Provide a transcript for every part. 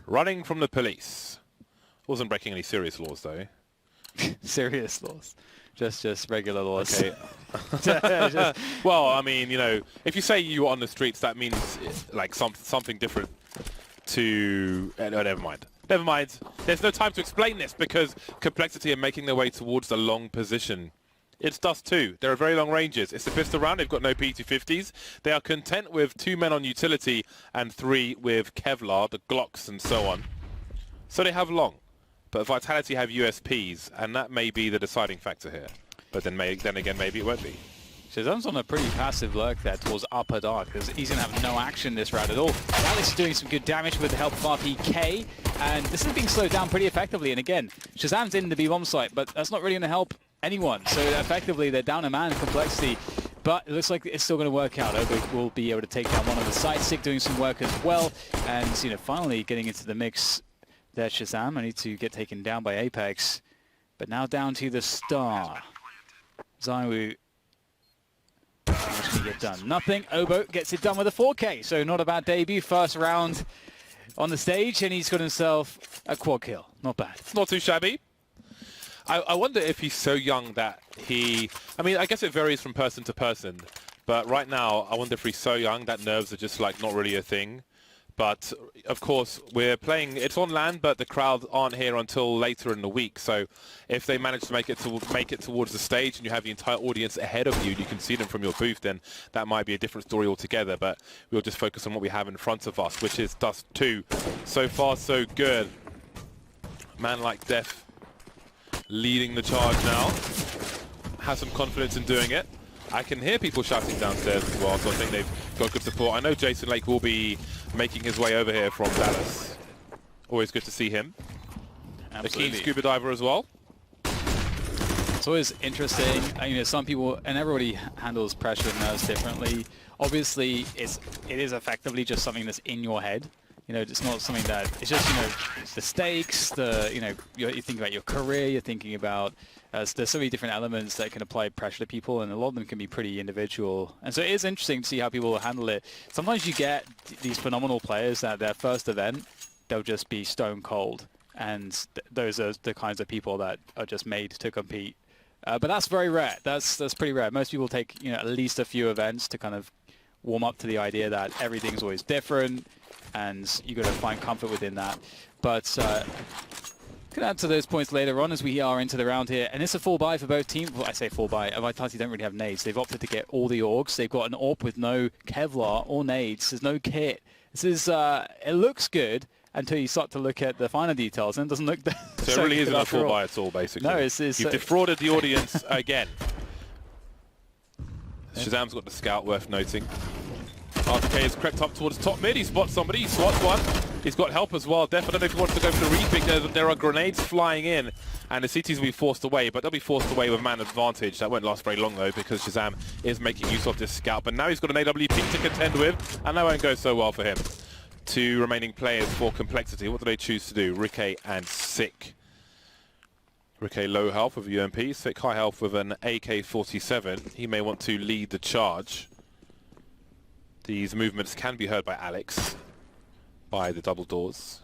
Running from the police. Wasn't breaking any serious laws, though. Serious laws. Just regular laws. Okay. Well, I mean, you know, if you say you were on the streets, that means like something different to... never mind. Never mind. There's no time to explain this because compLexity are making their way towards the long position. It's Dust 2. There are very long ranges. It's the pistol round. They've got no P250s. They are content with 2 men on utility and 3 with Kevlar, the Glocks and so on. So they have long. But Vitality have USPs, and that may be the deciding factor here. But then again, maybe it won't be. Shazam's on a pretty passive lurk there towards Upper Dark, because he's going to have no action this round at all. Alex is doing some good damage with the help of RPK, and this is being slowed down pretty effectively. And again, Shazam's in the B-bomb site, but that's not really going to help anyone. So effectively, they're down a man in compLexity. But it looks like it's still going to work out. Obo will be able to take down one of the sites. Sick doing some work as well. And, you know, finally getting into the mix there, Shazam. I need to get taken down by Apex. But now down to the Star. Zaiwu. How much can he get done? Nothing. Obo gets it done with a 4K. So not a bad debut. First round on the stage. And he's got himself a quad kill. Not bad. It's not too shabby. I wonder if he's so young that he... I mean, I guess it varies from person to person. But right now, I wonder if he's so young that nerves are just like not really a thing. But of course, we're playing... It's on land, but the crowd aren't here until later in the week. So if they manage to make it towards the stage and you have the entire audience ahead of you and you can see them from your booth, then that might be a different story altogether. But we'll just focus on what we have in front of us, which is Dust 2. So far, so good. Man like Death leading the charge now. Has some confidence in doing it. I can hear people shouting downstairs as well, so I think they've got good support. I know Jason Lake will be making his way over here from Dallas. Always good to see him. Absolutely. A keen scuba diver as well. It's always interesting. You know, some people, and everybody handles pressure and nerves differently. Obviously, it is effectively just something that's in your head. You know, it's not something that, it's just, you know, the stakes, you know, you think about your career, you're thinking about, there's so many different elements that can apply pressure to people, and a lot of them can be pretty individual. And so it is interesting to see how people handle it. Sometimes you get these phenomenal players that their first event, they'll just be stone cold. And those are the kinds of people that are just made to compete. But that's very rare. That's pretty rare. Most people take, you know, at least a few events to kind of warm up to the idea that everything's always different, and you got to find comfort within that. But could add to those points later on as we are into the round here. And it's a full buy for both teams. Well, I say full buy. Vitality don't really have nades. They've opted to get all the orgs. They've got an AWP with no Kevlar or nades. There's no kit. This is, it looks good until you start to look at the finer details, and it doesn't look that so it really isn't a full buy at all, basically. No, it's you've defrauded the audience again. Shazam's got the scout worth noting. RPK has crept up towards top mid. He spots somebody. He swats one. He's got help as well. Def, I don't know if he wants to go for the repick. There are grenades flying in, and the CTs will be forced away, but they'll be forced away with man advantage. That won't last very long, though, because Shazam is making use of this scout. But now he's got an AWP to contend with, and that won't go so well for him. 2 remaining players for compLexity. What do they choose to do? Rikke and Sick. Rikke low health with a UMP. Sick high health with an AK-47. He may want to lead the charge. These movements can be heard by Alex, by the double doors.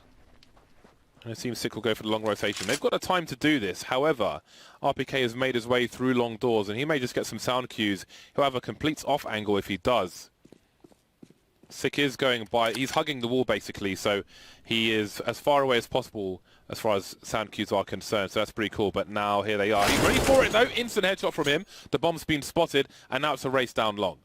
And it seems Sick will go for the long rotation. They've got a time to do this. However, RPK has made his way through long doors, and he may just get some sound cues. He'll have a complete off angle if he does. Sick is going by, he's hugging the wall basically, so he is as far away as possible as far as sound cues are concerned, so that's pretty cool. But now here they are. He's ready for it though. Instant headshot from him. The bomb's been spotted, and now it's a race down long.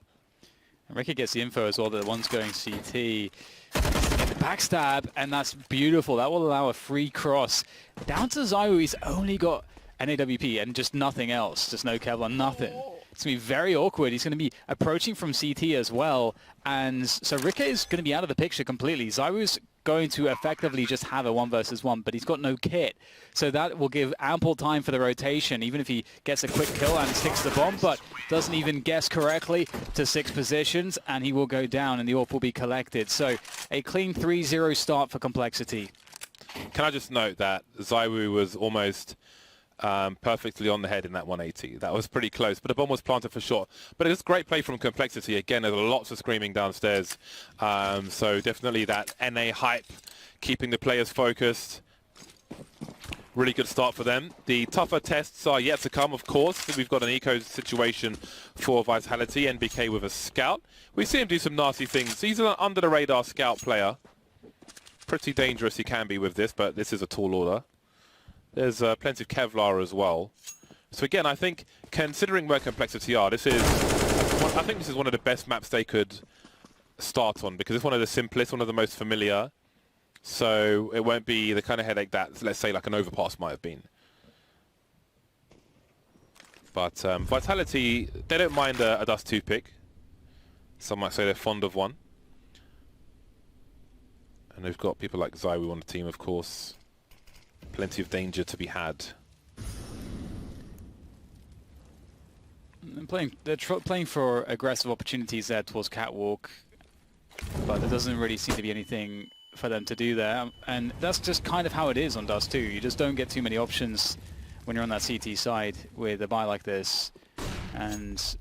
Rikke gets the info as well that one's going CT. Get the backstab, and that's beautiful. That will allow a free cross. Down to Zaiwu, he's only got an AWP and just nothing else. Just no Kevlar, nothing. It's going to be very awkward. He's going to be approaching from CT as well. And so Rikke is going to be out of the picture completely. Zaiwu's going to effectively just have a 1 versus 1, but he's got no kit. So that will give ample time for the rotation, even if he gets a quick kill and sticks the bomb, but doesn't even guess correctly to 6 positions, and he will go down and the AWP will be collected. So a clean 3-0 start for compLexity. Can I just note that Zaiwu was almost perfectly on the head in that 180. That was pretty close, but the bomb was planted for sure. But it's great play from compLexity. Again, there's lots of screaming downstairs. So definitely that NA hype, keeping the players focused. Really good start for them. The tougher tests are yet to come, of course. We've got an eco situation for Vitality, NBK with a scout. We see him do some nasty things. He's an under-the-radar scout player. Pretty dangerous he can be with this, but this is a tall order. There's plenty of Kevlar as well. So again, I think considering where compLexity are, I think this is one of the best maps they could start on, because it's one of the simplest, one of the most familiar. So it won't be the kind of headache that, let's say, like an Overpass might have been. But Vitality, they don't mind a Dust 2 pick. Some might say they're fond of one. And they've got people like Zywoo on the team, of course. Plenty of danger to be had. They're playing for aggressive opportunities there towards Catwalk, but there doesn't really seem to be anything for them to do there, and that's just kind of how it is on Dust 2. You just don't get too many options when you're on that CT side with a buy like this, and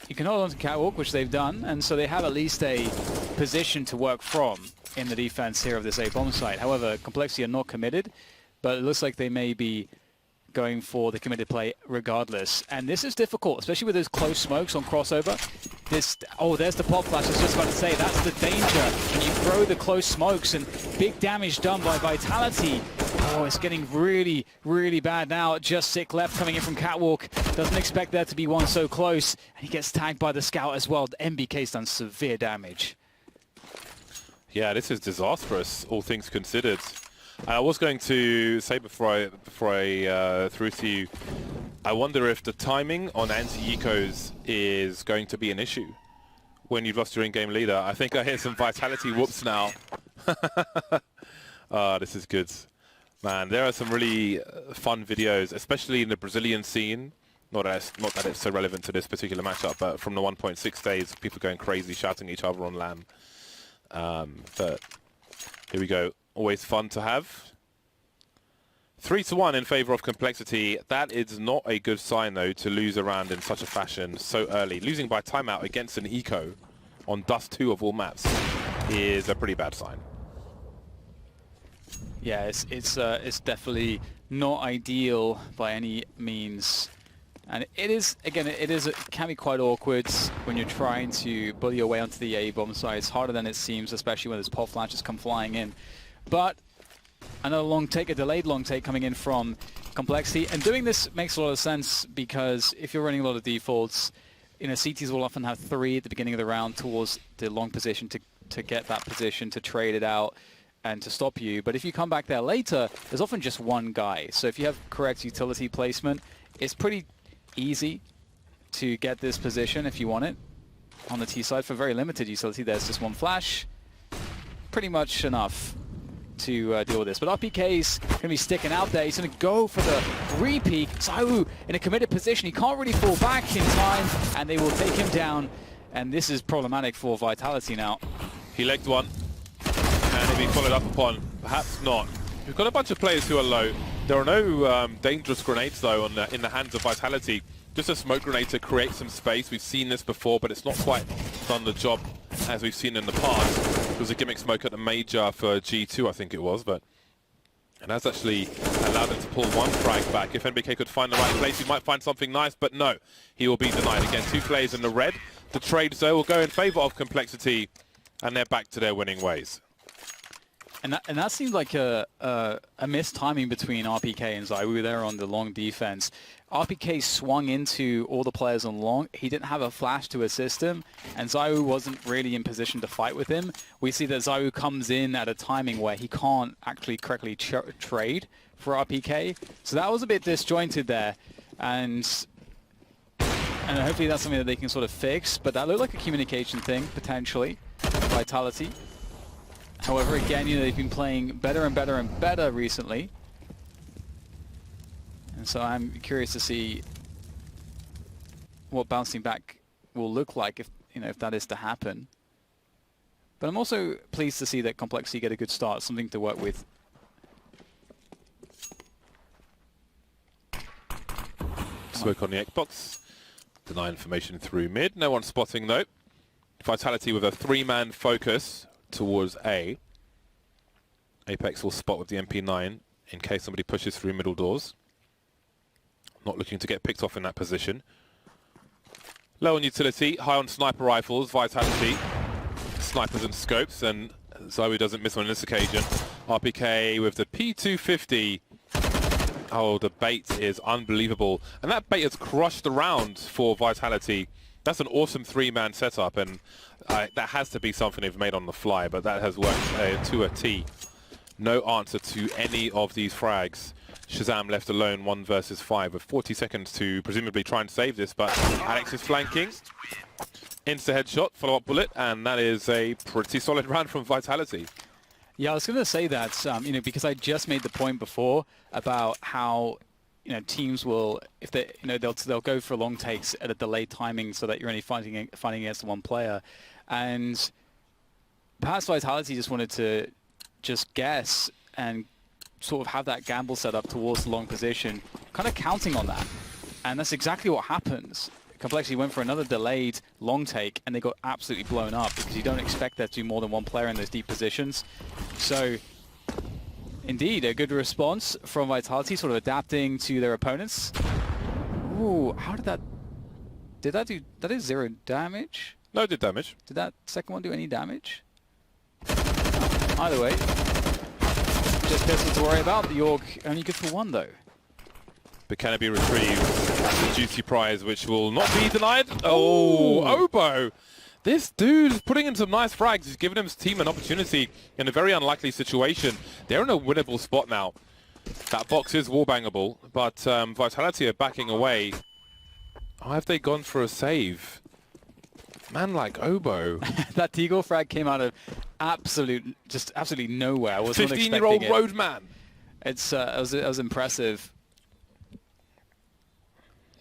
you can hold on to Catwalk, which they've done, and so they have at least a position to work from in the defense here of this A bomb site. However, compLexity are not committed, but it looks like they may be going for the committed play regardless. And this is difficult, especially with those close smokes on crossover. Oh, there's the pop flash. I was just about to say, that's the danger when you throw the close smokes, and big damage done by Vitality. Oh, it's getting really, really bad now. Just Sick left coming in from Catwalk. Doesn't expect there to be one so close. And he gets tagged by the scout as well. The MBK's done severe damage. Yeah, this is disastrous, all things considered. I was going to say before I threw to you, I wonder if the timing on anti-ecos is going to be an issue when you've lost your in-game leader. I think I hear some Vitality whoops now. This is good. Man, there are some really fun videos, especially in the Brazilian scene. Not that it's so relevant to this particular matchup, but from the 1.6 days, people going crazy, shouting at each other on LAN. But here we go. Always fun to have. 3-1 in favor of compLexity. That is not a good sign, though, to lose a round in such a fashion so early. Losing by timeout against an eco on Dust 2 of all maps is a pretty bad sign. Yeah, it's definitely not ideal by any means. And it is, again, it can be quite awkward when you're trying to bully your way onto the A bomb site. It's harder than it seems, especially when those pop flashes come flying in. But another long take, a delayed long take coming in from compLexity. And doing this makes a lot of sense, because if you're running a lot of defaults, CTs will often have 3 at the beginning of the round towards the long position to get that position, to trade it out and to stop you. But if you come back there later, there's often just one guy. So if you have correct utility placement, it's pretty easy to get this position if you want it on the T side. For very limited utility, there's just one flash. Pretty much enough to deal with this. But RPK's going to be sticking out there. He's going to go for the re-peek. Zywoo in a committed position. He can't really fall back in time, and they will take him down. And this is problematic for Vitality now. He legged one, and if he followed up upon, perhaps not. We've got a bunch of players who are low. There are no dangerous grenades, though, in the hands of Vitality. Just a smoke grenade to create some space. We've seen this before, but it's not quite done the job as we've seen in the past. There was a gimmick smoke at the major for G2, I think it was, and that's actually allowed him to pull one frag back. If NBK could find the right place, he might find something nice, but no, he will be denied. Again, 2 players in the red. The trades, though, will go in favor of compLexity, and they're back to their winning ways. And that seemed like a missed timing between RPK and Zywoo there on the long defense. RPK swung into all the players on long. He didn't have a flash to assist him, and Zywoo wasn't really in position to fight with him. We see that Zywoo comes in at a timing where he can't actually correctly trade for RPK. So that was a bit disjointed there, and hopefully that's something that they can sort of fix. But that looked like a communication thing, potentially, Vitality. However, again, they've been playing better and better and better recently. And so I'm curious to see what bouncing back will look like if that is to happen. But I'm also pleased to see that compLexity get a good start, something to work with. Smoke on the Xbox. Deny information through mid. No one spotting though. Vitality with a 3-man focus towards A. Apex will spot with the MP9 in case somebody pushes through middle doors. Not looking to get picked off in that position. Low on utility, high on sniper rifles, Vitality. Snipers and scopes, and Zoe doesn't miss on this occasion. RPK with the P250. Oh, the bait is unbelievable. And that bait has crushed the round for Vitality. That's an awesome 3-man setup, and that has to be something they've made on the fly, but that has worked to a T. No answer to any of these frags. Shazam left alone 1 versus 5 with 40 seconds to presumably try and save this, but Alex is flanking. Insta headshot, follow-up bullet, and that is a pretty solid round from Vitality. Yeah, I was going to say that, you know, because I just made the point before about how, you know, teams will, if they, you know, they'll go for long takes at a delayed timing so that you're only fighting against one player, and perhaps Vitality just wanted to just guess and sort of have that gamble set up towards the long position, kind of counting on that, and that's exactly what happens. compLexity went for another delayed long take, and they got absolutely blown up because you don't expect there to be more than one player in those deep positions. So, indeed, a good response from Vitality, sort of adapting to their opponents. Ooh, how did that... Did that do... That is 0 damage? No, it did damage. Did that second one do any damage? Either way, just pistol to worry about. The Org only good for 1, though. But can it be retrieved? Juicy prize, which will not be denied. Oh, Obo! This dude is putting in some nice frags. He's giving his team an opportunity in a very unlikely situation. They're in a winnable spot now. That box is wallbangable, but Vitality are backing away. Oh, have they gone for a save? Man like Obo. That Deagle frag came out of absolutely nowhere. I was 15-year-old roadman. It's it was impressive.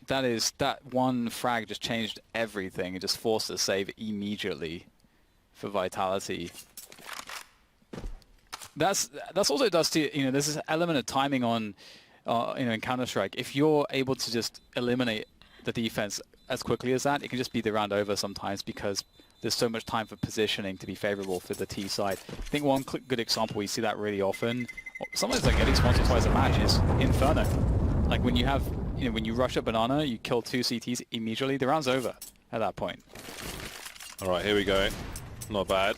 That one frag just changed everything. It just forced a save immediately for Vitality. That's also does to, you know, there's this element of timing on you know, in Counter-Strike. If you're able to just eliminate the defense as quickly as that, it can just be the round over sometimes because there's so much time for positioning to be favorable for the T side. I think one good example we see that really often, sometimes like at least once or twice a match, is Inferno. Like when you have, you know, when you rush a banana, you kill 2 CTs immediately, the round's over at that point. All right, here we go. Not bad.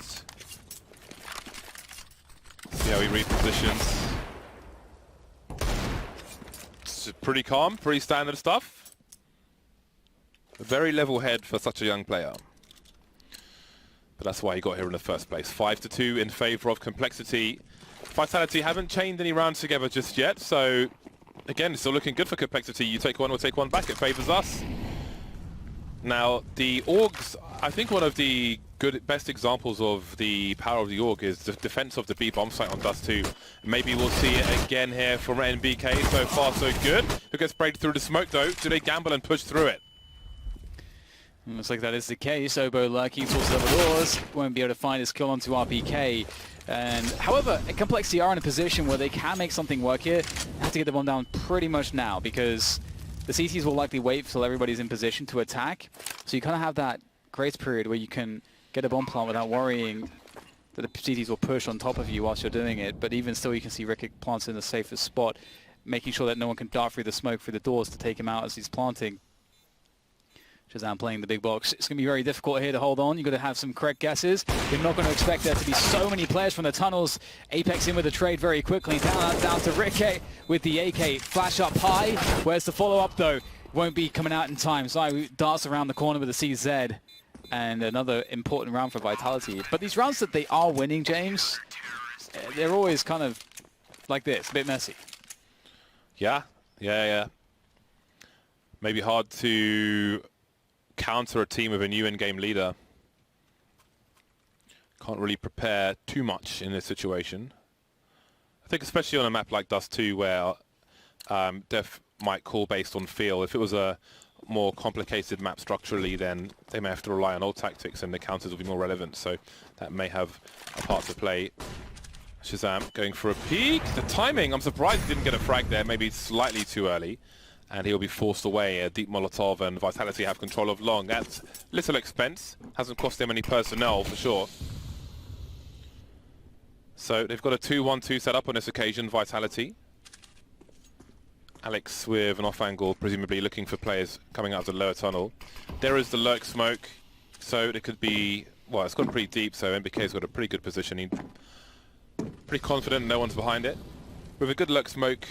See how he repositions. It's pretty calm, pretty standard stuff. A very level head for such a young player. But that's why he got here in the first place. 5-2 in favor of compLexity. Vitality haven't chained any rounds together just yet, so again, still looking good for compLexity. You take one, we'll take one back. It favors us. Now, the Orgs, I think one of the best examples of the power of the Org is the defense of the B bomb site on Dust 2. Maybe we'll see it again here from NBK. So far, so good. Who gets sprayed through the smoke, though? Do they gamble and push through it? Looks like that is the case. Obo lurking towards the double doors. Won't be able to find his kill onto RPK. And however, compLexity are in a position where they can make something work here. They have to get the bomb down pretty much now because the CTs will likely wait until everybody's in position to attack. So you kind of have that grace period where you can get a bomb plant without worrying that the CTs will push on top of you whilst you're doing it. But even still, you can see Rick plants in the safest spot, making sure that no one can dart through the smoke through the doors to take him out as he's planting. Shazam playing the big box. It's going to be very difficult here to hold on. You've got to have some correct guesses. You're not going to expect there to be so many players from the tunnels. Apex in with the trade very quickly. Down to Rick with the AK. Flash up high. Where's the follow-up, though? Won't be coming out in time. So darts around the corner with the CZ. And another important round for Vitality. But these rounds that they are winning, James, they're always kind of like this, a bit messy. Yeah. Maybe hard to counter a team with a new in-game leader. Can't really prepare too much in this situation. I think especially on a map like Dust 2 where Def might call based on feel. If it was a more complicated map structurally, then they may have to rely on old tactics and the counters will be more relevant. So that may have a part to play. Shazam going for a peek. The timing, I'm surprised he didn't get a frag there. Maybe slightly too early. and he'll be forced away. A deep Molotov, and Vitality have control of long. That's little expense. Hasn't cost them any personnel for sure. So they've got a 2-1-2 set up on this occasion, Vitality. Alex with an off angle, presumably looking for players coming out of the lower tunnel. There is the lurk smoke, so it could be, well, it's gone pretty deep, so MBK's got a pretty good positioning. Pretty confident no one's behind it. With a good lurk smoke,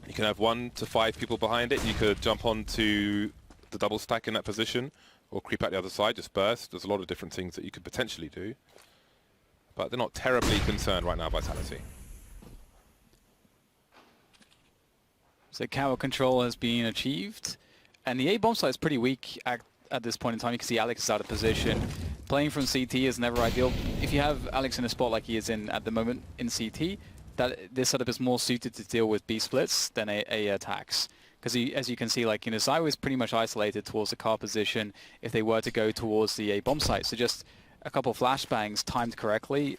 you can have 1 to 5 people behind it. You could jump onto the double stack in that position, or creep out the other side, just burst. There's a lot of different things that you could potentially do. But they're not terribly concerned right now, Vitality. So tower control has been achieved, and the A bomb site is pretty weak at this point in time. You can see Alex is out of position. Playing from CT is never ideal. If you have Alex in a spot like he is in at the moment in CT, this setup is more suited to deal with B splits than A attacks. Because as you can see, like, you know, Zywoo is pretty much isolated towards the car position if they were to go towards the A bomb site. So just a couple flashbangs timed correctly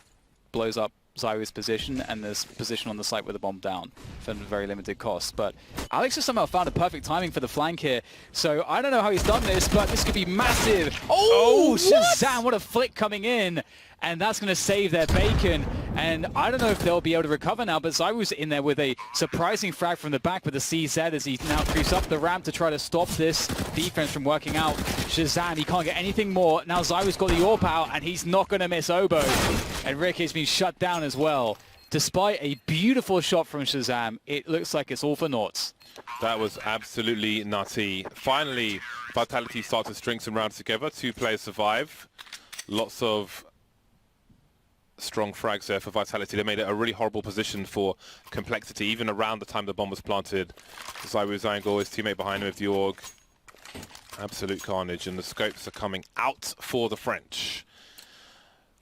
blows up Zywoo's position, and there's position on the site with the bomb down for very limited cost. But Alex has somehow found a perfect timing for the flank here. So I don't know how he's done this, but this could be massive. Oh, Shazam, what a flick coming in. And that's going to save their bacon. And I don't know if they'll be able to recover now, but Zywoo's in there with a surprising frag from the back with the CZ as he now creeps up the ramp to try to stop this defense from working out. Shazam, he can't get anything more. Now Zywoo's got the AWP out, and he's not going to miss Obo. And Rick has been shut down as well. Despite a beautiful shot from Shazam, it looks like it's all for naught. That was absolutely nutty. Finally, Vitality start to string some rounds together. 2 players survive. Lots of strong frags there for Vitality. They made it a really horrible position for compLexity, even around the time the bomb was planted. Zywoo's angle, his teammate behind him with the AUG. Absolute carnage, and the scopes are coming out for the French.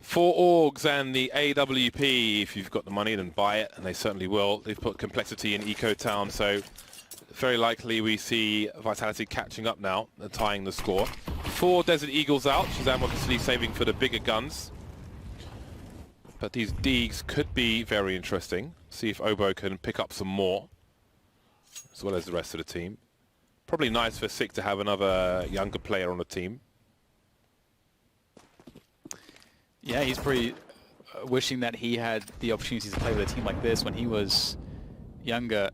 4 AUGs and the AWP. If you've got the money, then buy it, and they certainly will. They've put compLexity in Eco Town, so very likely we see Vitality catching up now and tying the score. 4 Desert Eagles out. Shazam obviously saving for the bigger guns. But these Deegs could be very interesting. See if Obo can pick up some more, as well as the rest of the team. Probably nice for Sick to have another younger player on the team. Yeah, he's pretty wishing that he had the opportunity to play with a team like this when he was younger.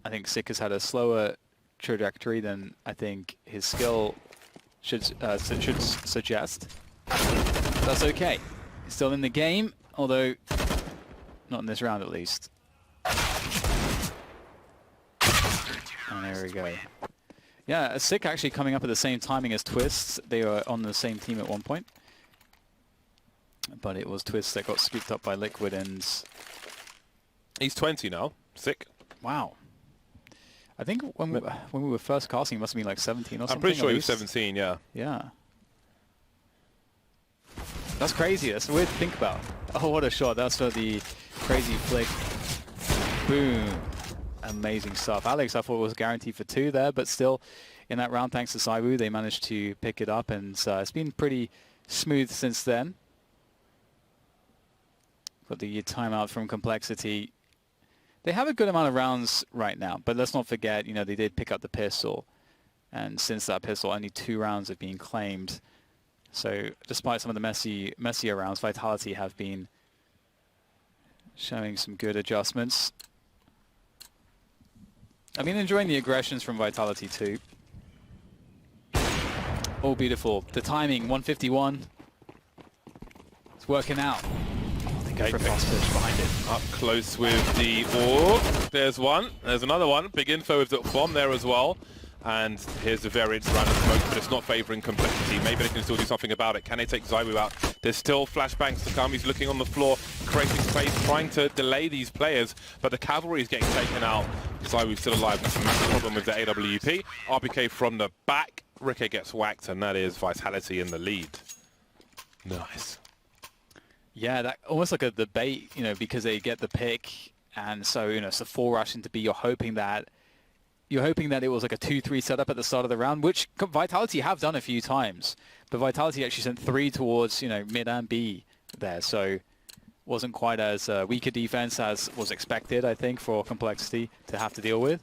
I think Sick has had a slower trajectory than I think his skill should suggest. That's okay. He's still in the game, although not in this round at least. And there we go. Yeah, Sick actually coming up at the same timing as Twists. They were on the same team at one point. But it was Twists that got scooped up by Liquid, and he's 20 now. Sick. Wow. I think when we were first casting, it must have been like 17 or something. I'm pretty sure he was 17, yeah. Yeah. That's crazy. That's weird to think about. Oh, what a shot. That's for the crazy flick. Boom. Amazing stuff. Alex, I thought was guaranteed for 2 there, but still in that round, thanks to Zywoo, they managed to pick it up, and it's been pretty smooth since then. Got the timeout from compLexity. They have a good amount of rounds right now, but let's not forget, you know, they did pick up the pistol, and since that pistol, only 2 rounds have been claimed. So despite some of the messier rounds, Vitality have been showing some good adjustments. I've been enjoying the aggressions from Vitality too. Oh, beautiful. The timing, 151. It's working out. Okay, for fast pitch behind it. Up close with the AUG. There's one. There's another one. Big info with the bomb there as well. And here's the variance around the smoke, but it's not favouring compLexity. Maybe they can still do something about it. Can they take Zywoo out? There's still flashbangs to come. He's looking on the floor, creating space, trying to delay these players, but the cavalry is getting taken out. Zywoo's still alive. That's a massive problem with the AWP. RPK from the back. Ricky gets whacked, and that is Vitality in the lead. Nice. Yeah, that almost like a debate, you know, because they get the pick, and so, you know, it's a 4 rush into B. You're hoping that it was like a 2-3 setup at the start of the round, which Vitality have done a few times. But Vitality actually sent 3 towards, you know, mid and B there, so wasn't quite as weaker defense as was expected, I think, for compLexity to have to deal with.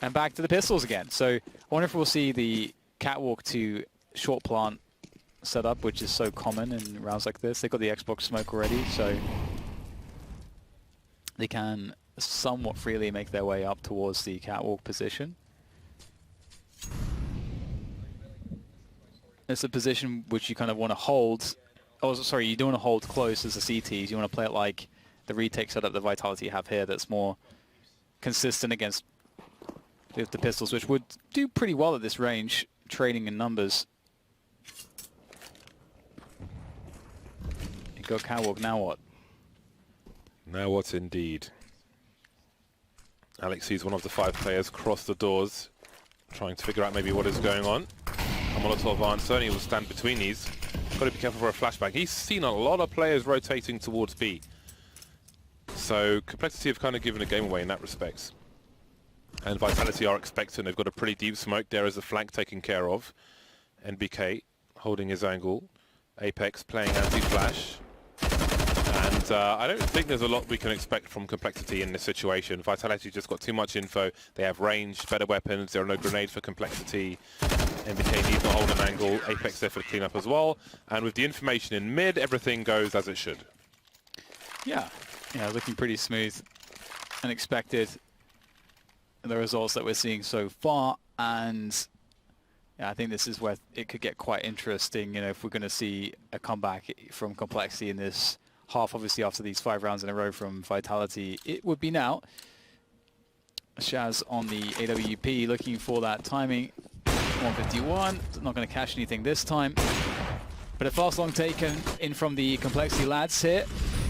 And back to the pistols again. So I wonder if we'll see the catwalk to short plant setup, which is so common in rounds like this. They've got the Xbox smoke already, so they can somewhat freely make their way up towards the catwalk position. It's a position which you kind of want to hold. Oh, sorry, you don't want to hold close as the CTs. You want to play it like the retake setup that Vitality have here that's more consistent against the pistols, which would do pretty well at this range, trading in numbers. You got catwalk, now what? Now what indeed? Alex sees one of the 5 players cross the doors, trying to figure out maybe what is going on. A Molotov answer, and he will stand between these. Got to be careful for a flashback. He's seen a lot of players rotating towards B. So compLexity have kind of given a game away in that respect. And Vitality are expecting. They've got a pretty deep smoke. There is a flank taken care of. NBK holding his angle. Apex playing anti-flash. And I don't think there's a lot we can expect from compLexity in this situation. Vitality just got too much info. They have range, better weapons. There are no grenades for compLexity. NBK needs to hold an angle. Apex there for the cleanup as well. And with the information in mid, everything goes as it should. Yeah, looking pretty smooth and expected. The results that we're seeing so far, and yeah, I think this is where it could get quite interesting, if we're going to see a comeback from compLexity in this half, obviously after these 5 rounds in a row from Vitality. It would be now. Shaz on the AWP looking for that timing. 151, not going to cash anything this time. But a fast long taken in from the compLexity lads here.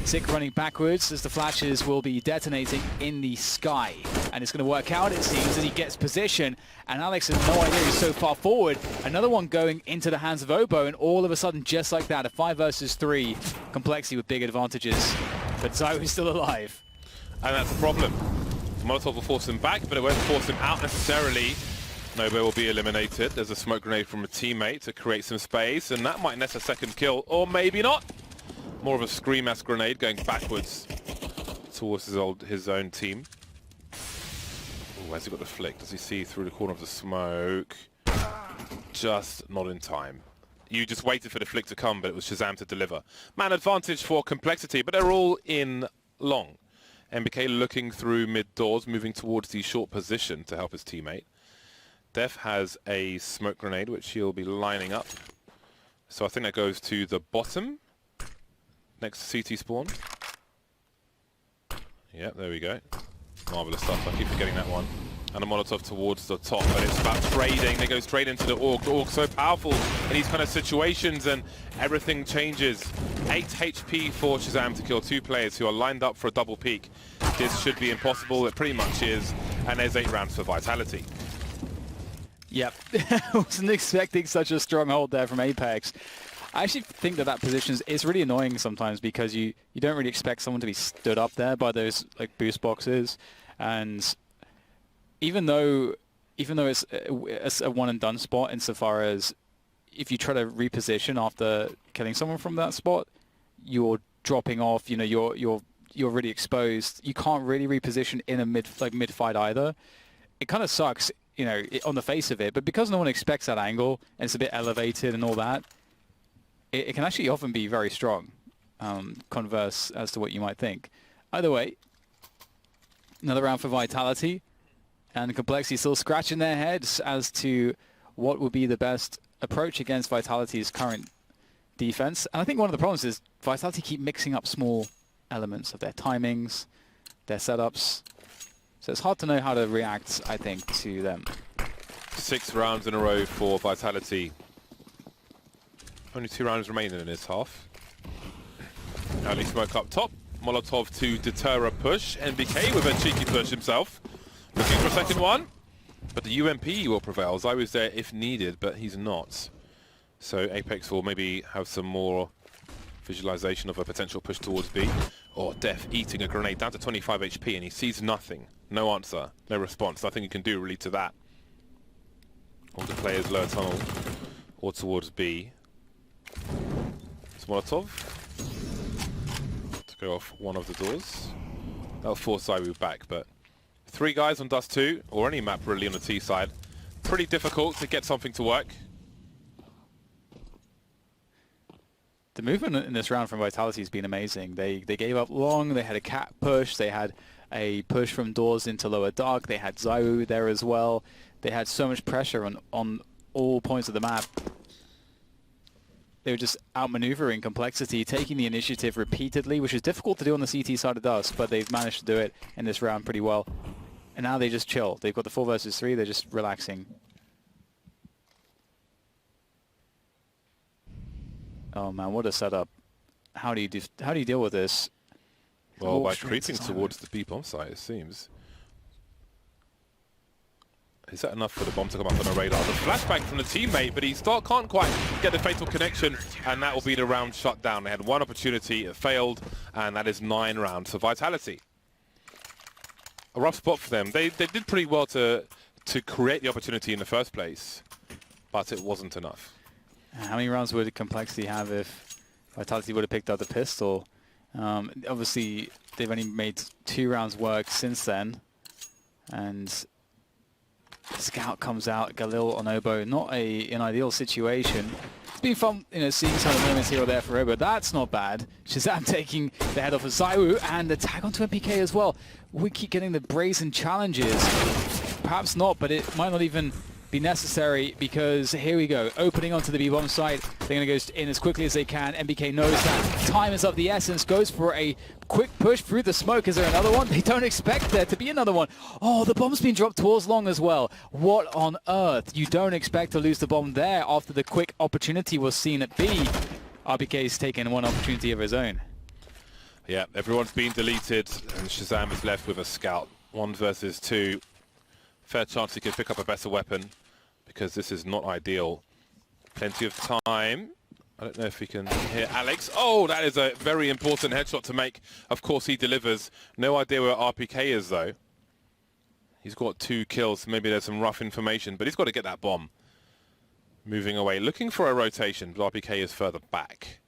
Sick running backwards as the flashes will be detonating in the sky. And it's going to work out, it seems, as he gets position. And Alex has no idea he's so far forward. Another one going into the hands of Obo, and all of a sudden, just like that, a 5 versus 3, compLexity with big advantages. But Zyro is still alive. And that's a problem. Molotov will force him back, but it won't force him out necessarily. Nobo will be eliminated. There's a smoke grenade from a teammate to create some space, and that might nest a second kill, or maybe not. More of a scream-ass grenade going backwards towards his own team. Oh, has he got the flick? Does he see through the corner of the smoke? Just not in time. You just waited for the flick to come, but it was Shazam to deliver. Man advantage for compLexity, but they're all in long. NBK looking through mid doors, moving towards the short position to help his teammate. Def has a smoke grenade, which he'll be lining up. So I think that goes to the bottom. Next to CT spawn. Yep, there we go. Marvelous stuff. I keep forgetting that one. And a Molotov towards the top, but it's about trading. They go straight into the Orc. The Orc's so powerful in these kind of situations, and everything changes. 8 HP for Shazam to kill 2 players who are lined up for a double peek. This should be impossible. It pretty much is. And there's 8 rounds for Vitality. Yep. Wasn't expecting such a strong hold there from Apex. I actually think that position is really annoying sometimes, because you don't really expect someone to be stood up there by those like boost boxes, and even though it's a one and done spot insofar as if you try to reposition after killing someone from that spot, you're dropping off. You're really exposed. You can't really reposition in a mid fight either. It kind of sucks, on the face of it, but because no one expects that angle and it's a bit elevated and all that. It can actually often be very strong, converse as to what you might think. Either way, another round for Vitality, and compLexity still scratching their heads as to what would be the best approach against Vitality's current defense. And I think one of the problems is Vitality keep mixing up small elements of their timings, their setups. So it's hard to know how to react, I think, to them. 6 rounds in a row for Vitality. Only 2 rounds remaining in this half. Early smoke up top. Molotov to deter a push. NBK with a cheeky push himself. Looking for a second one. But the UMP will prevail. I was there if needed, but he's not. So Apex will maybe have some more visualization of a potential push towards B. Or Def eating a grenade down to 25 HP, and he sees nothing. No answer. No response. Nothing you can do really to that. All the players lower tunnel or towards B. It's Molotov to go off one of the doors. That'll force Zyro back, but 3 guys on Dust 2, or any map really on the T side. Pretty difficult to get something to work. The movement in this round from Vitality has been amazing. They gave up long, they had a cat push, they had a push from doors into lower dark, they had Zaiwu there as well. They had so much pressure on all points of the map. They were just outmaneuvering compLexity, taking the initiative repeatedly, which is difficult to do on the CT side of Dust, but they've managed to do it in this round pretty well. And now they just chill. They've got the 4 versus 3, they're just relaxing. Oh man, what a setup. How do you deal with this? Well, by creeping towards the B bomb site, it seems. Is that enough for the bomb to come up on the radar? The flashbang from the teammate, but he can't quite get the fatal connection, and that will be the round shut down. They had one opportunity, it failed, and that is 9 rounds for Vitality. A rough spot for them. They did pretty well to create the opportunity in the first place, but it wasn't enough. How many rounds would compLexity have if Vitality would have picked up the pistol? Obviously, they've only made 2 rounds work since then, and Scout comes out, Galil on Oboe. Not an ideal situation. It's been fun, seeing some of the moments here or there for Oboe. That's not bad. Shazam taking the head off of Zaiwu, and the tag onto MPK as well. We keep getting the brazen challenges. Perhaps not, but it might not even be necessary, because here we go, opening onto the B-bomb site. They're going to go in as quickly as they can. MBK knows that time is of the essence, goes for a quick push through the smoke. Is there another one? They don't expect there to be another one. Oh, the bomb's been dropped towards long as well. What on earth? You don't expect to lose the bomb there after the quick opportunity was seen at B. RBK's taken one opportunity of his own. Yeah, everyone's been deleted, and Shazam is left with a Scout. 1 versus 2. Fair chance he could pick up a better weapon, because this is not ideal. Plenty of time. I don't know if we can hear Alex. Oh, that is a very important headshot to make. Of course, he delivers. No idea where RPK is, though. He's got 2 kills. Maybe there's some rough information, but he's got to get that bomb. Moving away, looking for a rotation, but RPK is further back.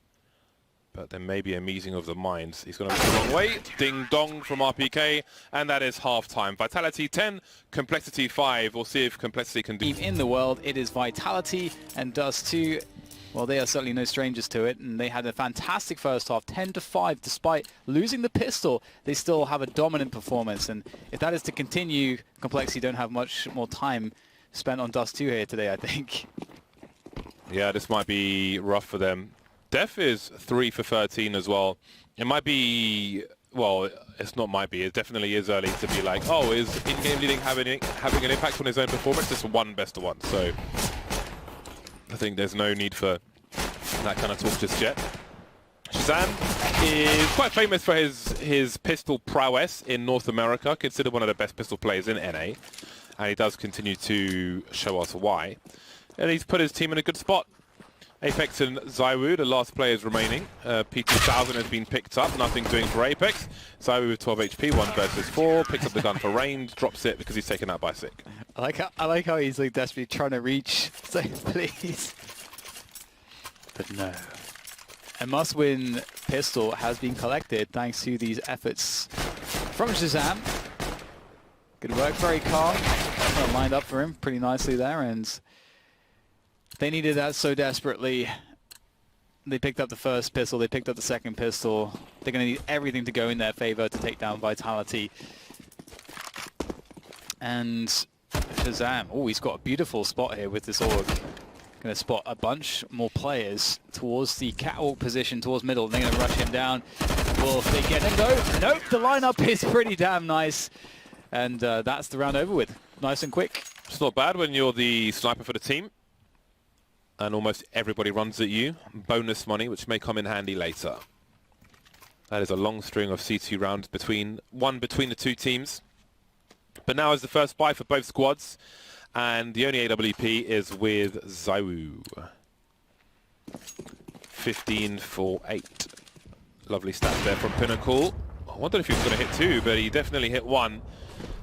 But there may be a meeting of the minds. He's going to move the wrong way. Ding dong from RPK, and that is half-time. Vitality 10, compLexity 5. We'll see if compLexity can do... In the world, it is Vitality and Dust 2. Well, they are certainly no strangers to it, and they had a fantastic first half, 10-5. Despite losing the pistol, they still have a dominant performance, and if that is to continue, compLexity don't have much more time spent on Dust 2 here today, I think. Yeah, this might be rough for them. Def is 3 for 13 as well. It might be, well, it's not might be, it definitely is early to be like, oh, is in-game leading having an impact on his own performance? It's 1 best of 1, so I think there's no need for that kind of talk just yet. Shazam is quite famous for his pistol prowess in North America, considered one of the best pistol players in NA, and he does continue to show us why. And he's put his team in a good spot. Apex and Zaiwu, the last players remaining. P2000 has been picked up, nothing doing for Apex. Zaiwu with 12 HP, 1 versus 4, picks up the gun for range, drops it because he's taken out by Sick. I like how he's like desperately trying to reach, so please. But no. A must-win pistol has been collected thanks to these efforts from Shazam. Good work, very calm. Lined up for him pretty nicely there, and they needed that so desperately. They picked up the first pistol, they picked up the second pistol. They're going to need everything to go in their favor to take down Vitality. And Shazam, oh, he's got a beautiful spot here with this org. Going to spot a bunch more players towards the catwalk position, towards middle. They're going to rush him down. Will they get him though? Nope, the lineup is pretty damn nice. And that's the round over with. Nice and quick. It's not bad when you're the sniper for the team and almost everybody runs at you. Bonus money, which may come in handy later. That is a long string of C2 rounds between the 2 teams. But now is the first buy for both squads, and the only AWP is with Zaiwu. 15 for 8. Lovely stat there from Pinnacle. I wondered if he was going to hit 2, but he definitely hit 1.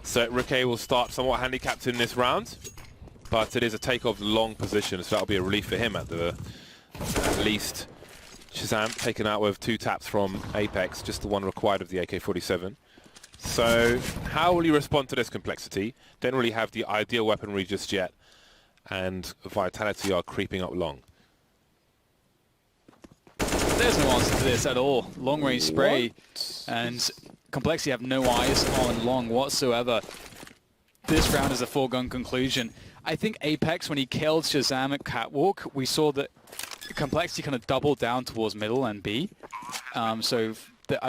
So Riquet will start somewhat handicapped in this round. But it is a take-off long position, so that'll be a relief for him at least. Shazam taken out with 2 taps from Apex, just the one required of the AK-47. So how will you respond to this compLexity? Don't really have the ideal weaponry just yet, and Vitality are creeping up long. There's no answer to this at all. Long range spray, and compLexity have no eyes on long whatsoever. This round is a foregone conclusion. I think Apex, when he killed Shazam at Catwalk, we saw that compLexity kind of doubled down towards middle and B. So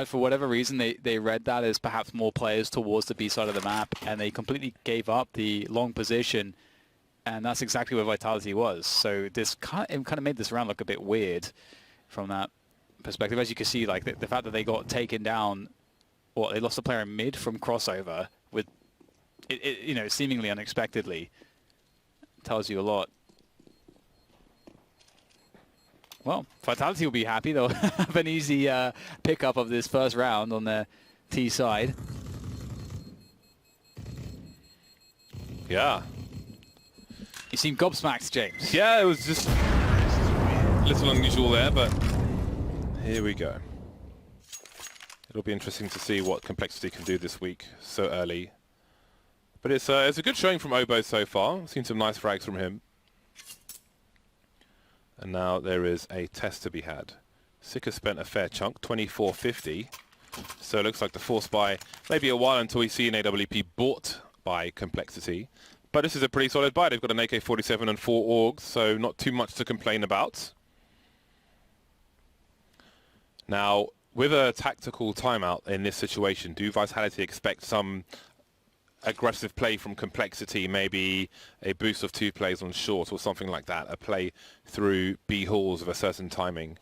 for whatever reason, they read that as perhaps more players towards the B side of the map, and they completely gave up the long position, and that's exactly where Vitality was. So this kind of made this round look a bit weird from that perspective. As you can see, like the fact that they got taken down, or they lost a player in mid from crossover with you know, seemingly unexpectedly, tells you a lot. Well, Vitality will be happy. They'll have an easy pickup of this first round on their T side. Yeah. You seem gobsmacked, James. Yeah, it was just a little unusual there, but here we go. It'll be interesting to see what compLexity can do this week so early. But it's a good showing from Obo so far. Seen some nice frags from him. And now there is a test to be had. Sick has spent a fair chunk, 2450. So it looks like the force buy maybe a while until we see an AWP bought by compLexity. But this is a pretty solid buy. They've got an AK-47 and 4 AUGs, so not too much to complain about. Now, with a tactical timeout in this situation, do Vitality expect some aggressive play from compLexity, maybe a boost of 2 plays on short or something like that, a play through B halls of a certain timing,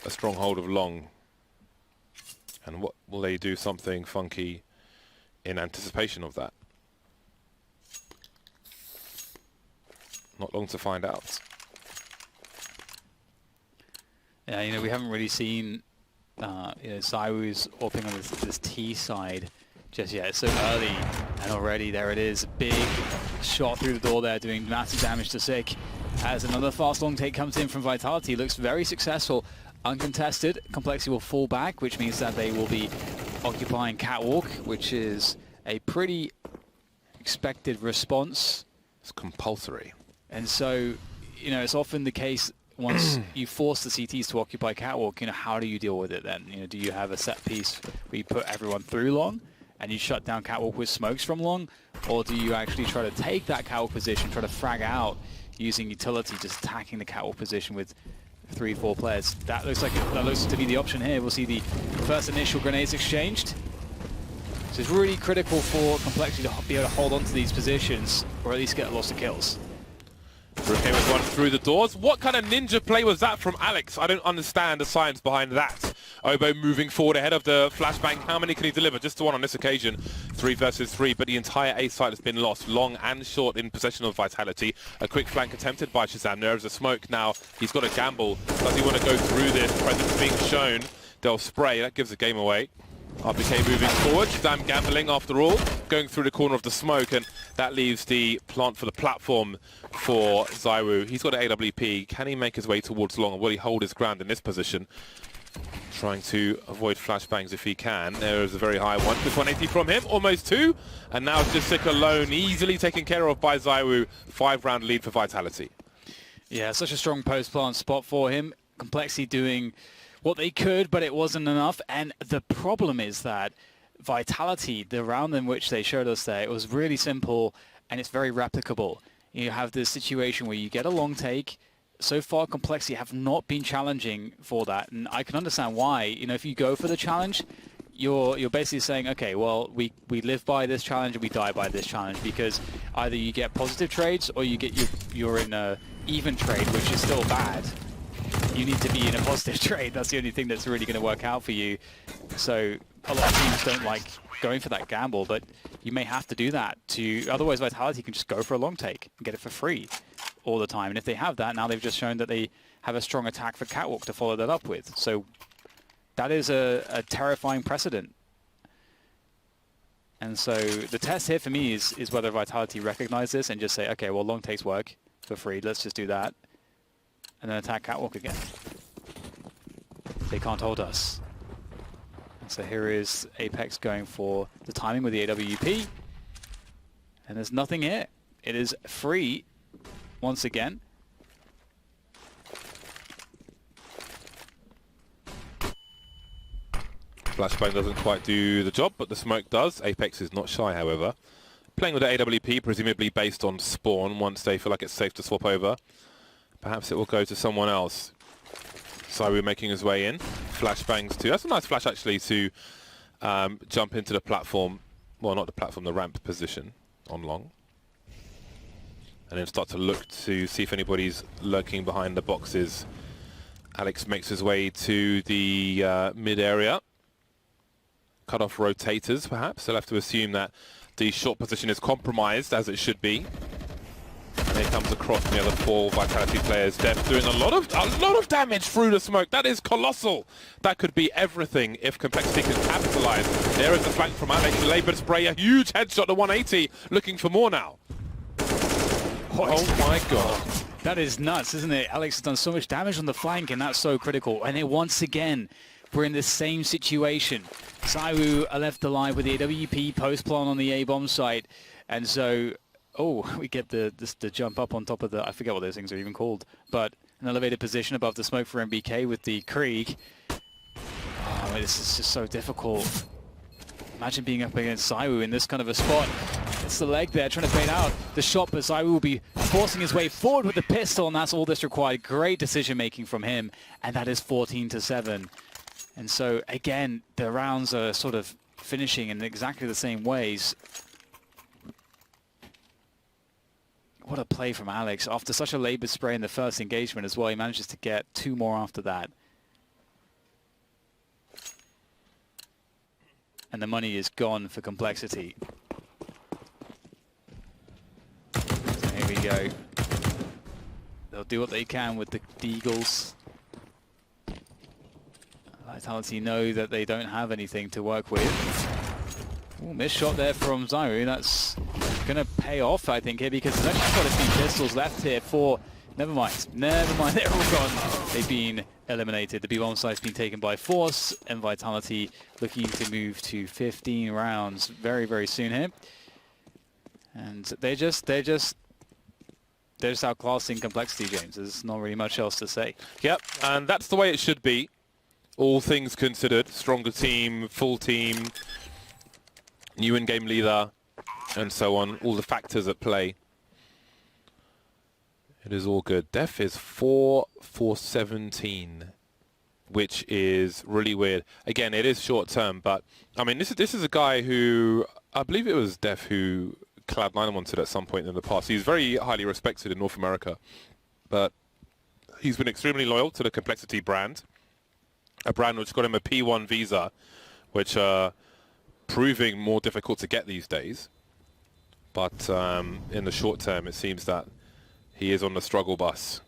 a stronghold of long, and what will they do something funky in anticipation of that? Not long to find out. Yeah, you know, we haven't really seen you know, ZywOo's AWPing on this T side just yet. It's so early, and already there it is. Big shot through the door there, doing massive damage to Sick. As another fast long take comes in from Vitality, looks very successful. Uncontested, compLexity will fall back, which means that they will be occupying Catwalk, which is a pretty expected response. It's compulsory. And so, you know, it's often the case once you force the CTs to occupy Catwalk, you know, how do you deal with it then? You know, do you have a set piece where you put everyone through long and you shut down Catwalk with smokes from long? Or do you actually try to take that Catwalk position, try to frag out using utility, just attacking the Catwalk position with 3-4 players? That looks to be the option here. We'll see the first initial grenades exchanged. So it's really critical for compLexity to be able to hold on to these positions, or at least get a loss of kills. Okay, with one through the doors. What kind of ninja play was that from Alex? I don't understand the science behind that. Obo moving forward ahead of the flashbang. How many can he deliver? Just the one on this occasion. 3 versus 3, but the entire A site has been lost. Long and short in possession of Vitality. A quick flank attempted by Shazam. There is a smoke now. He's got a gamble. Does he want to go through this? Presence being shown. They'll spray. That gives the game away. RPK moving forward, Shazam gambling after all, going through the corner of the smoke, and that leaves the plant for the platform for ZywOo. He's got an AWP. Can he make his way towards long, or will he hold his ground in this position? Trying to avoid flashbangs if he can. There is a very high one. Just 180 from him, almost 2. And now it's just Sick alone, easily taken care of by ZywOo. 5-round lead for Vitality. Yeah, such a strong post-plant spot for him. compLexity doing what they could, but it wasn't enough. And the problem is that Vitality, the round in which they showed us there, it was really simple and it's very replicable. You have this situation where you get a long take. So far, compLexity have not been challenging for that, and I can understand why. You know, if you go for the challenge, you're basically saying, okay, well, we live by this challenge and we die by this challenge, because either you get positive trades or you're in a even trade, which is still bad. You need to be in a positive trade. That's the only thing that's really going to work out for you. So a lot of teams don't like going for that gamble, but you may have to do that. Otherwise, Vitality can just go for a long take and get it for free all the time. And if they have that, now they've just shown that they have a strong attack for Catwalk to follow that up with. So that is a terrifying precedent. And so the test here for me is whether Vitality recognize this and just say, okay, well, long takes work for free. Let's just do that. And then attack Catwalk again. They can't hold us. So here is Apex going for the timing with the AWP. And there's nothing here. It is free once again. Flashbang doesn't quite do the job, but the smoke does. Apex is not shy, however. Playing with the AWP, presumably based on spawn, once they feel like it's safe to swap over. Perhaps it will go to someone else. Saiwu making his way in. Flashbangs too. That's a nice flash, actually, to jump into the platform. Well, not the platform, the ramp position on long. And then start to look to see if anybody's lurking behind the boxes. Alex makes his way to the mid area. Cut off rotators, perhaps. They'll have to assume that the short position is compromised, as it should be. And he comes across the other 4 Vitality players. Def doing a lot of damage through the smoke. That is colossal. That could be everything if compLexity can capitalize. There is the flank from Alex. Labor spray, a huge headshot to 180. Looking for more now. Oh my god. That is nuts, isn't it? Alex has done so much damage on the flank, and that's so critical. And then once again, we're in the same situation. Saiwu are left alive with the AWP post-plant on the A-bomb site. And so, we get the jump up on top of the, I forget what those things are even called, but an elevated position above the smoke for MBK with the Krieg. Oh, this is just so difficult. Imagine being up against Saiwu in this kind of a spot. It's the leg there, trying to bait out the shot, but Saiwu will be forcing his way forward with the pistol, and that's all that's required. Great decision-making from him, and that is 14-7. And so, again, the rounds are sort of finishing in exactly the same ways. What a play from Alex. After such a labored spray in the first engagement as well, he manages to get 2 more after that. And the money is gone for compLexity. So here we go. They'll do what they can with the Eagles. Vitality know that they don't have anything to work with. Ooh, missed shot there from Saiwu. That's going to pay off, I think, here, because there's actually quite a few pistols left here for... Never mind, they're all gone. They've been eliminated. The B-bomb site's been taken by force, and Vitality looking to move to 15 rounds very, very soon here. And they're just outclassing compLexity, James. There's not really much else to say. Yep, and that's the way it should be. All things considered, stronger team, full team, new in-game leader, and so on. All the factors at play. It is all good. Def is 4 for 17, which is really weird. Again, it is short term, but I mean, this is a guy who I believe it was Def who Cloud9 wanted at some point in the past. He's very highly respected in North America, but he's been extremely loyal to the compLexity brand, a brand which got him a P1 visa, which are proving more difficult to get these days. But in the short term, it seems that he is on the struggle bus.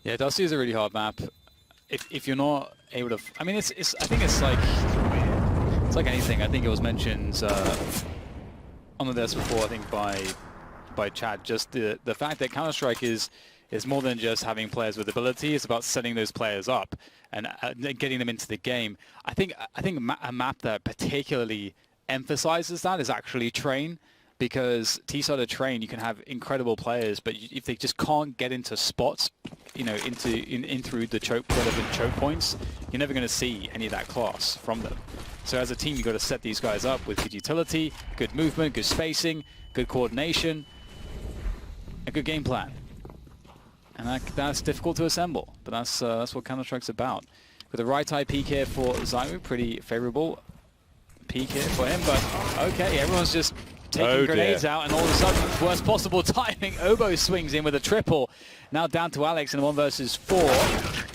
Yeah, Dusty is a really hard map. If you're not able to, I mean, I think it's like anything. I think it was mentioned on the desk before, I think by Chad. Just the fact that Counter-Strike is more than just having players with ability. It's about setting those players up and getting them into the game. I think a map that particularly emphasizes that is actually Train. Because T-side of Train, you can have incredible players, but if they just can't get into spots, you know, in through the relevant choke points, you're never going to see any of that class from them. So as a team, you've got to set these guys up with good utility, good movement, good spacing, good coordination, a good game plan. And that's difficult to assemble, but that's what Counter-Strike's about. With the right eye peek here for Saiwu, pretty favorable peek here for him, but okay, everyone's just taking grenades out, and all of a sudden, worst possible timing, Obo swings in with a triple. Now down to Alex in a 1 versus 4.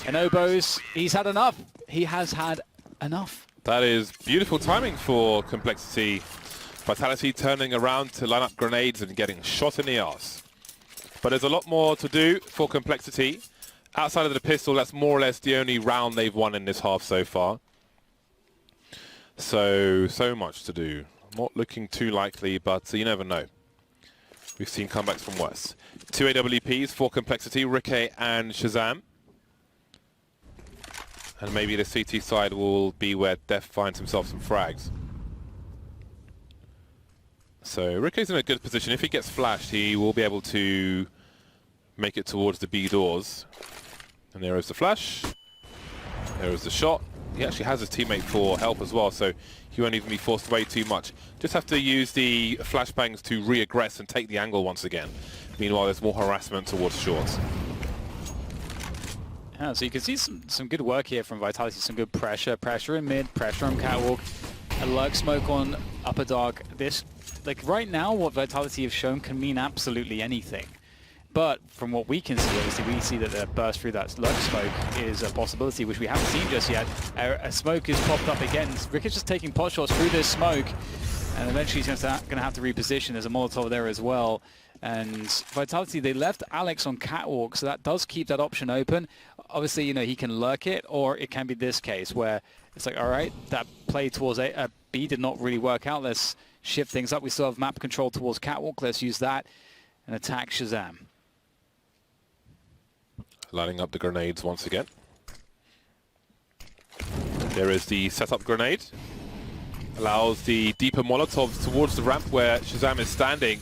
And Obo's, he's had enough. He has had enough. That is beautiful timing for compLexity. Vitality turning around to line up grenades and getting shot in the arse. But there's a lot more to do for compLexity. Outside of the pistol, that's more or less the only round they've won in this half so far. So much to do. Not looking too likely, but you never know. We've seen comebacks from worse. 2 AWPs for compLexity, Rikke and Shazam. And maybe the CT side will be where Def finds himself some frags. So Rico's in a good position. If he gets flashed, he will be able to make it towards the B doors. And there is the flash. There is the shot. He actually has his teammate for help as well, so he won't even be forced away too much. Just have to use the flashbangs to re-aggress and take the angle once again. Meanwhile, there's more harassment towards shorts. Yeah, so you can see some good work here from Vitality, some good pressure in mid, pressure on catwalk, a lurk smoke on upper dark. This, like right now, what Vitality have shown can mean absolutely anything. But from what we can see, obviously, we see that the burst through that lurk smoke is a possibility, which we haven't seen just yet. A smoke is popped up again. Rick is just taking pot shots through this smoke, and eventually he's going to have to reposition. There's a Molotov there as well. And Vitality, they left Alex on catwalk, so that does keep that option open. Obviously, you know, he can lurk it, or it can be this case where it's like, all right, that play towards B did not really work out. Let's shift things up. We still have map control towards catwalk. Let's use that and attack Shazam. Lining up the grenades once again. There is the setup grenade. Allows the deeper Molotovs towards the ramp where Shazam is standing.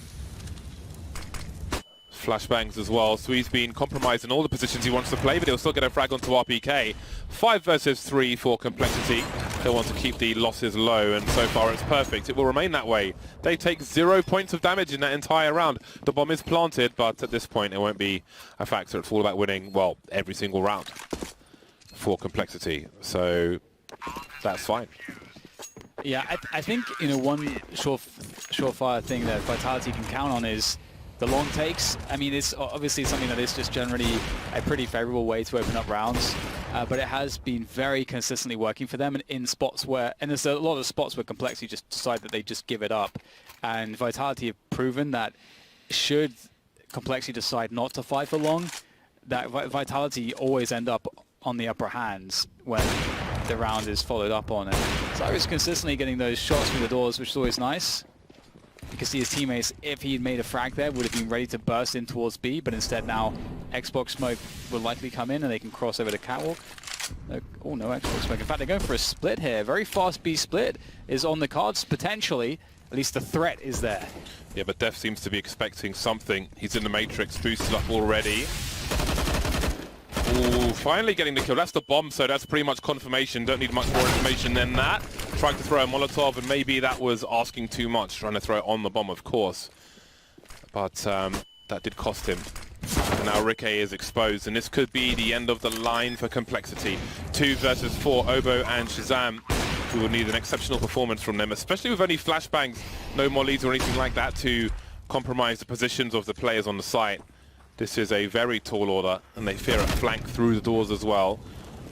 Flashbangs as well, so he's been compromised in all the positions he wants to play, but he'll still get a frag onto RPK. 5 versus 3 for complexity. They want to keep the losses low, and so far it's perfect. It will remain that way. They take 0 points of damage in that entire round. The bomb is planted, but at this point it won't be a factor. It's all about winning, well, every single round for complexity. So that's fine. Yeah, I think, you know, one surefire thing that Vitality can count on is the long takes. I mean, it's obviously something that is just generally a pretty favorable way to open up rounds, but it has been very consistently working for them in spots where, and there's a lot of spots where complexity just decide that they just give it up. And Vitality have proven that should complexity decide not to fight for long, that Vitality always end up on the upper hands when the round is followed up on. And Cyrus consistently getting those shots through the doors, which is always nice. You can see his teammates, if he had made a frag there, would have been ready to burst in towards B, but instead now Xbox smoke will likely come in and they can cross over to catwalk. Oh no, Xbox smoke. In fact, they're going for a split here. Very fast B split is on the cards, potentially. At least the threat is there. Yeah, but Def seems to be expecting something. He's in the Matrix, boosted up already. Ooh, finally getting the kill. That's the bomb, so that's pretty much confirmation. Don't need much more information than that. Trying to throw a Molotov, and maybe that was asking too much, trying to throw it on the bomb, of course. But that did cost him. And now Rick is exposed, and this could be the end of the line for complexity. 2 versus 4, Obo and Shazam. We will need an exceptional performance from them, especially with only flashbangs, no mollies or anything like that to compromise the positions of the players on the site. This is a very tall order, and they fear a flank through the doors as well.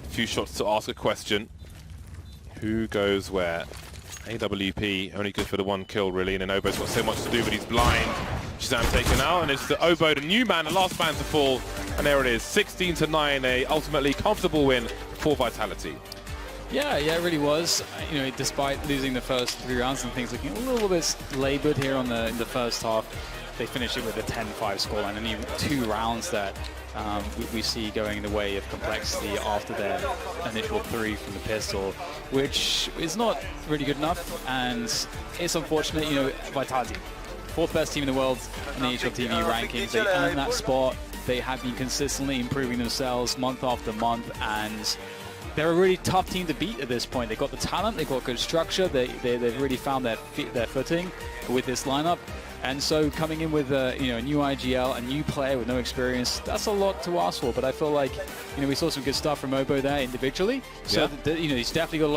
A few shots to ask a question. Who goes where? AWP, only good for the 1 kill, really, and then Obo's got so much to do, but he's blind. Shazam taken out, and it's the Obo, the new man, the last man to fall. And there it is, 16-9, a ultimately comfortable win for Vitality. Yeah, it really was. You know, despite losing the first 3 rounds and things looking a little bit labored here in the first half, they finished it with a 10-5 scoreline, and even 2 rounds that we see going the way of complexity after their initial 3 from the pistol, which is not really good enough, and it's unfortunate. You know, Vitality, 4th best team in the world in the HLTV rankings. They earned that spot. They have been consistently improving themselves month after month, and they're a really tough team to beat at this point. They've got the talent, they've got good structure, they've really found their footing with this lineup. And so coming in with a new IGL, a new player with no experience, that's a lot to ask for. But I feel like we saw some good stuff from Obo there individually. So yeah. he's definitely got a lot